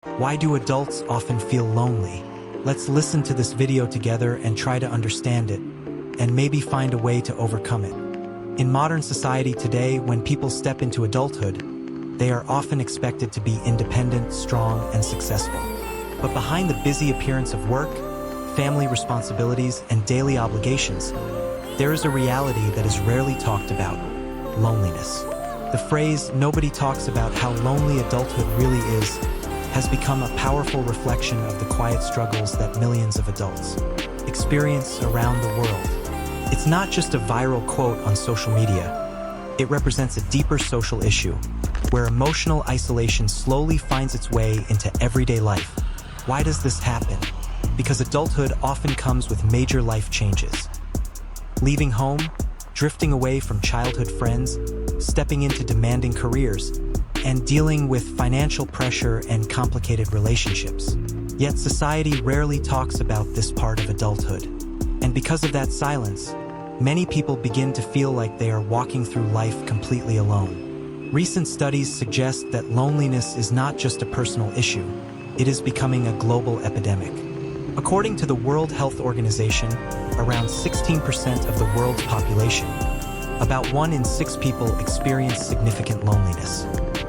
Why do adults often feel lonely? Let's listen to this video together and try to understand it, and maybe find a way to overcome it. In modern society today, when people step into adulthood, they are often expected to be independent, strong, and successful. But behind the busy appearance of work, family responsibilities, and daily obligations, there is a reality that is rarely talked about: loneliness. The phrase, "nobody talks about how lonely adulthood really is," has become a powerful reflection of the quiet struggles that millions of adults experience around the world. It's not just a viral quote on social media. It represents a deeper social issue, where emotional isolation slowly finds its way into everyday life. Why does this happen? Because adulthood often comes with major life changes. Leaving home, drifting away from childhood friends, stepping into demanding careers, and dealing with financial pressure and complicated relationships. Yet society rarely talks about this part of adulthood. And because of that silence, many people begin to feel like they are walking through life completely alone. Recent studies suggest that loneliness is not just a personal issue, it is becoming a global epidemic. According to the World Health Organization, around 16% of the world's population, about 1 in 6 people experience significant loneliness.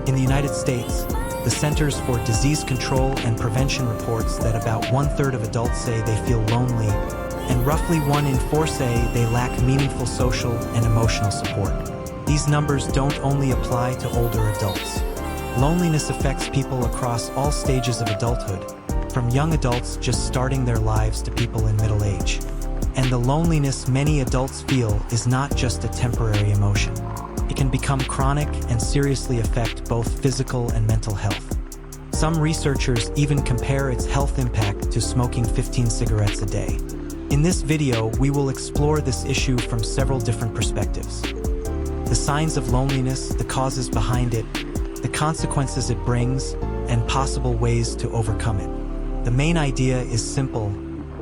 In the United States, the Centers for Disease Control and Prevention reports that about 1/3 of adults say they feel lonely, and roughly 1 in 4 say they lack meaningful social and emotional support. These numbers don't only apply to older adults. Loneliness affects people across all stages of adulthood, from young adults just starting their lives to people in middle age. And the loneliness many adults feel is not just a temporary emotion. It can become chronic and seriously affect both physical and mental health. Some researchers even compare its health impact to smoking 15 cigarettes a day. In this video, we will explore this issue from several different perspectives: the signs of loneliness, the causes behind it, the consequences it brings, and possible ways to overcome it. The main idea is simple: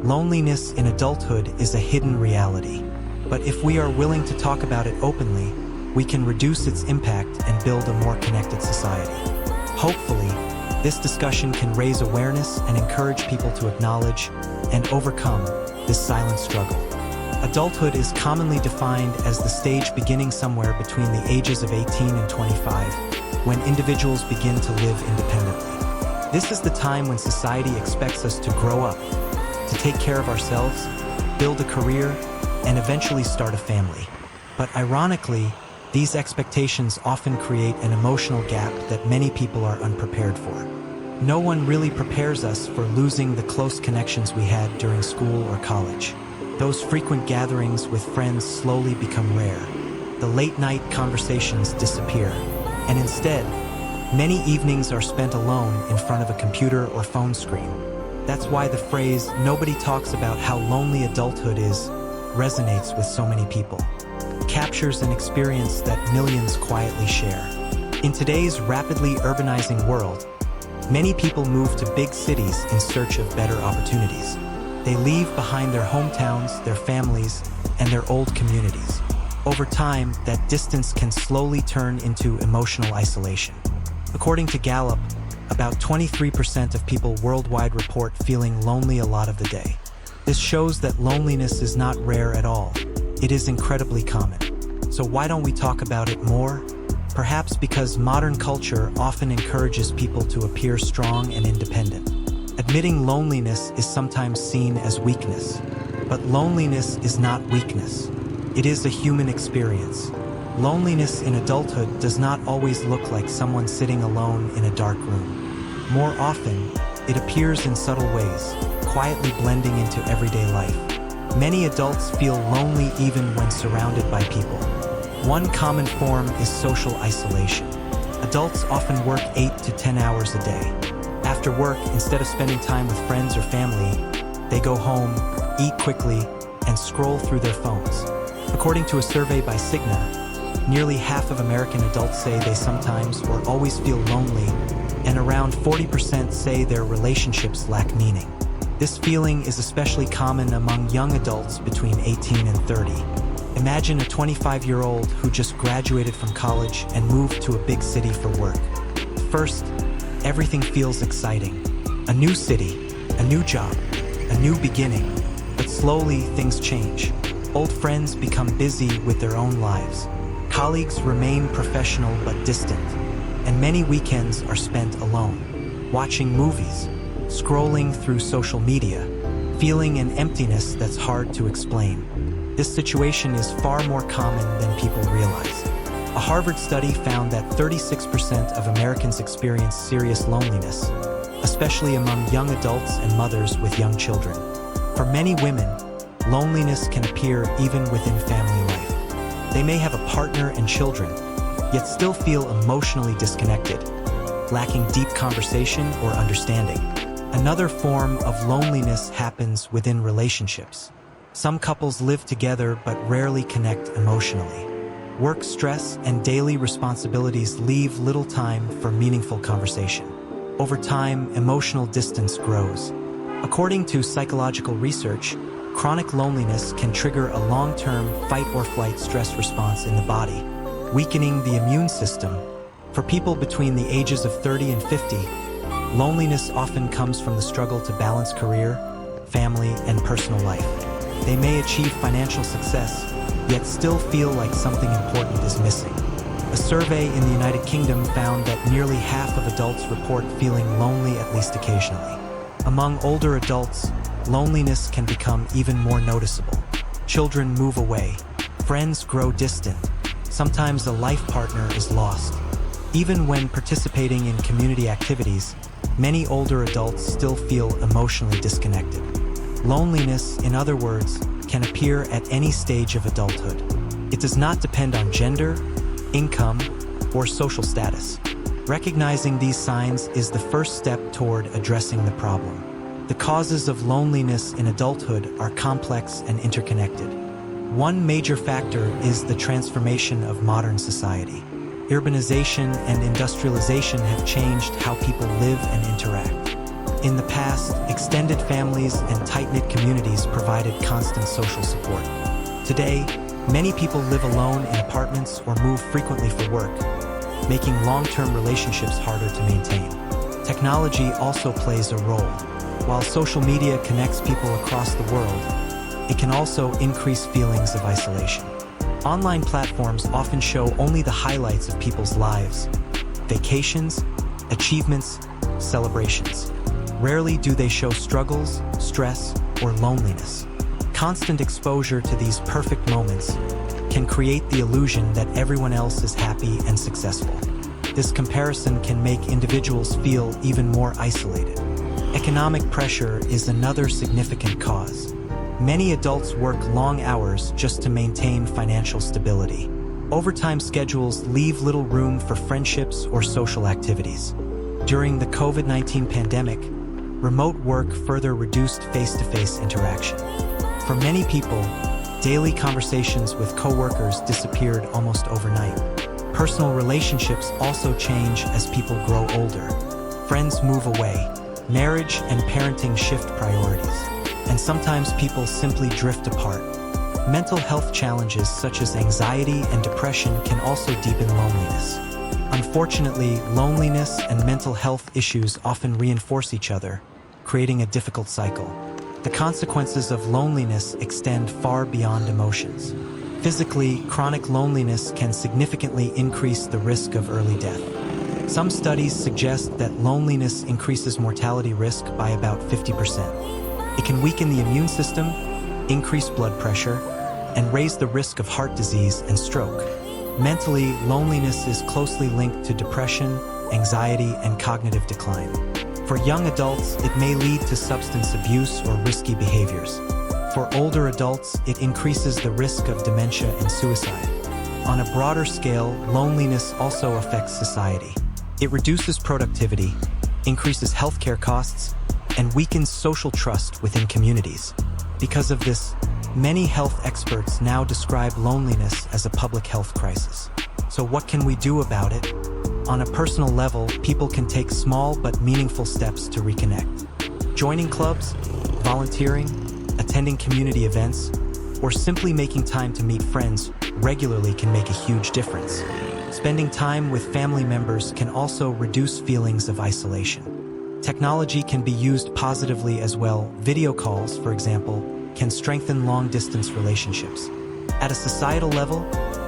loneliness in adulthood is a hidden reality. But if we are willing to talk about it openly, we can reduce its impact and build a more connected society. Hopefully, this discussion can raise awareness and encourage people to acknowledge and overcome this silent struggle. Adulthood is commonly defined as the stage beginning somewhere between the ages of 18 and 25, when individuals begin to live independently. This is the time when society expects us to grow up, to take care of ourselves, build a career, and eventually start a family. But ironically, these expectations often create an emotional gap that many people are unprepared for. No one really prepares us for losing the close connections we had during school or college. Those frequent gatherings with friends slowly become rare. The late-night conversations disappear, and instead, many evenings are spent alone in front of a computer or phone screen. That's why the phrase, "nobody talks about how lonely adulthood is," resonates with so many people. Captures an experience that millions quietly share. In today's rapidly urbanizing world, many people move to big cities in search of better opportunities. They leave behind their hometowns, their families, and their old communities. Over time, that distance can slowly turn into emotional isolation. According to Gallup, about 23% of people worldwide report feeling lonely a lot of the day. This shows that loneliness is not rare at all. It is incredibly common. So why don't we talk about it more? Perhaps because modern culture often encourages people to appear strong and independent. Admitting loneliness is sometimes seen as weakness, but loneliness is not weakness. It is a human experience. Loneliness in adulthood does not always look like someone sitting alone in a dark room. More often, it appears in subtle ways, quietly blending into everyday life. Many adults feel lonely even when surrounded by people. One common form is social isolation. Adults often work 8 to 10 hours a day. After work, instead of spending time with friends or family, they go home, eat quickly, and scroll through their phones. According to a survey by Cigna, nearly half of American adults say they sometimes or always feel lonely, and around 40% say their relationships lack meaning. This feeling is especially common among young adults between 18 and 30. Imagine a 25-year-old who just graduated from college and moved to a big city for work. First, everything feels exciting. A new city, a new job, a new beginning. But slowly, things change. Old friends become busy with their own lives. Colleagues remain professional but distant. And many weekends are spent alone, watching movies, scrolling through social media, feeling an emptiness that's hard to explain. This situation is far more common than people realize. A Harvard study found that 36% of Americans experience serious loneliness, especially among young adults and mothers with young children. For many women, loneliness can appear even within family life. They may have a partner and children, yet still feel emotionally disconnected, lacking deep conversation or understanding. Another form of loneliness happens within relationships. Some couples live together but rarely connect emotionally. Work stress and daily responsibilities leave little time for meaningful conversation. Over time, emotional distance grows. According to psychological research, chronic loneliness can trigger a long-term fight-or-flight stress response in the body, weakening the immune system. For people between the ages of 30 and 50, loneliness often comes from the struggle to balance career, family, and personal life. They may achieve financial success, yet still feel like something important is missing. A survey in the United Kingdom found that nearly half of adults report feeling lonely at least occasionally. Among older adults, loneliness can become even more noticeable. Children move away, friends grow distant, sometimes a life partner is lost. Even when participating in community activities, many older adults still feel emotionally disconnected. Loneliness, in other words, can appear at any stage of adulthood. It does not depend on gender, income, or social status. Recognizing these signs is the first step toward addressing the problem. The causes of loneliness in adulthood are complex and interconnected. One major factor is the transformation of modern society. Urbanization and industrialization have changed how people live and interact. In the past, extended families and tight-knit communities provided constant social support. Today, many people live alone in apartments or move frequently for work, making long-term relationships harder to maintain. Technology also plays a role. While social media connects people across the world, it can also increase feelings of isolation. Online platforms often show only the highlights of people's lives: vacations, achievements, celebrations. Rarely do they show struggles, stress, or loneliness. Constant exposure to these perfect moments can create the illusion that everyone else is happy and successful. This comparison can make individuals feel even more isolated. Economic pressure is another significant cause. Many adults work long hours just to maintain financial stability. Overtime schedules leave little room for friendships or social activities. During the COVID-19 pandemic, remote work further reduced face-to-face interaction. For many people, daily conversations with coworkers disappeared almost overnight. Personal relationships also change as people grow older. Friends move away, marriage and parenting shift priorities, and sometimes people simply drift apart. Mental health challenges such as anxiety and depression can also deepen loneliness. Unfortunately, loneliness and mental health issues often reinforce each other, creating a difficult cycle. The consequences of loneliness extend far beyond emotions. Physically, chronic loneliness can significantly increase the risk of early death. Some studies suggest that loneliness increases mortality risk by about 50%. It can weaken the immune system, increase blood pressure, and raise the risk of heart disease and stroke. Mentally, loneliness is closely linked to depression, anxiety, and cognitive decline. For young adults, it may lead to substance abuse or risky behaviors. For older adults, it increases the risk of dementia and suicide. On a broader scale, loneliness also affects society. It reduces productivity, increases healthcare costs, and weakens social trust within communities. Because of this, many health experts now describe loneliness as a public health crisis. So what can we do about it? On a personal level, people can take small but meaningful steps to reconnect. Joining clubs, volunteering, attending community events, or simply making time to meet friends regularly can make a huge difference. Spending time with family members can also reduce feelings of isolation. Technology can be used positively as well. Video calls, for example, can strengthen long-distance relationships. At a societal level,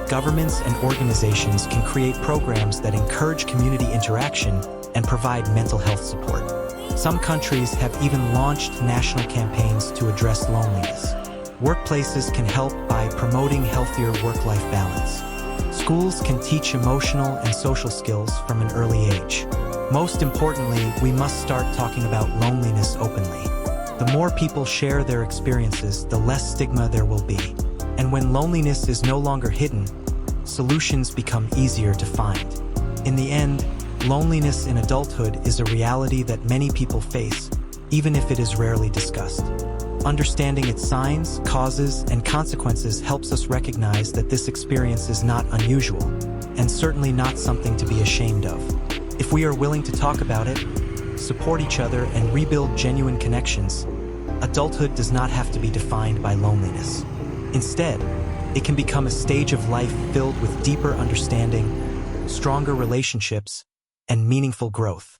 governments and organizations can create programs that encourage community interaction and provide mental health support. Some countries have even launched national campaigns to address loneliness. Workplaces can help by promoting healthier work-life balance. Schools can teach emotional and social skills from an early age. Most importantly, we must start talking about loneliness openly. The more people share their experiences, the less stigma there will be. And when loneliness is no longer hidden, solutions become easier to find. In the end, loneliness in adulthood is a reality that many people face, even if it is rarely discussed. Understanding its signs, causes, and consequences helps us recognize that this experience is not unusual, and certainly not something to be ashamed of. If we are willing to talk about it, support each other, and rebuild genuine connections, adulthood does not have to be defined by loneliness. Instead, it can become a stage of life filled with deeper understanding, stronger relationships, and meaningful growth.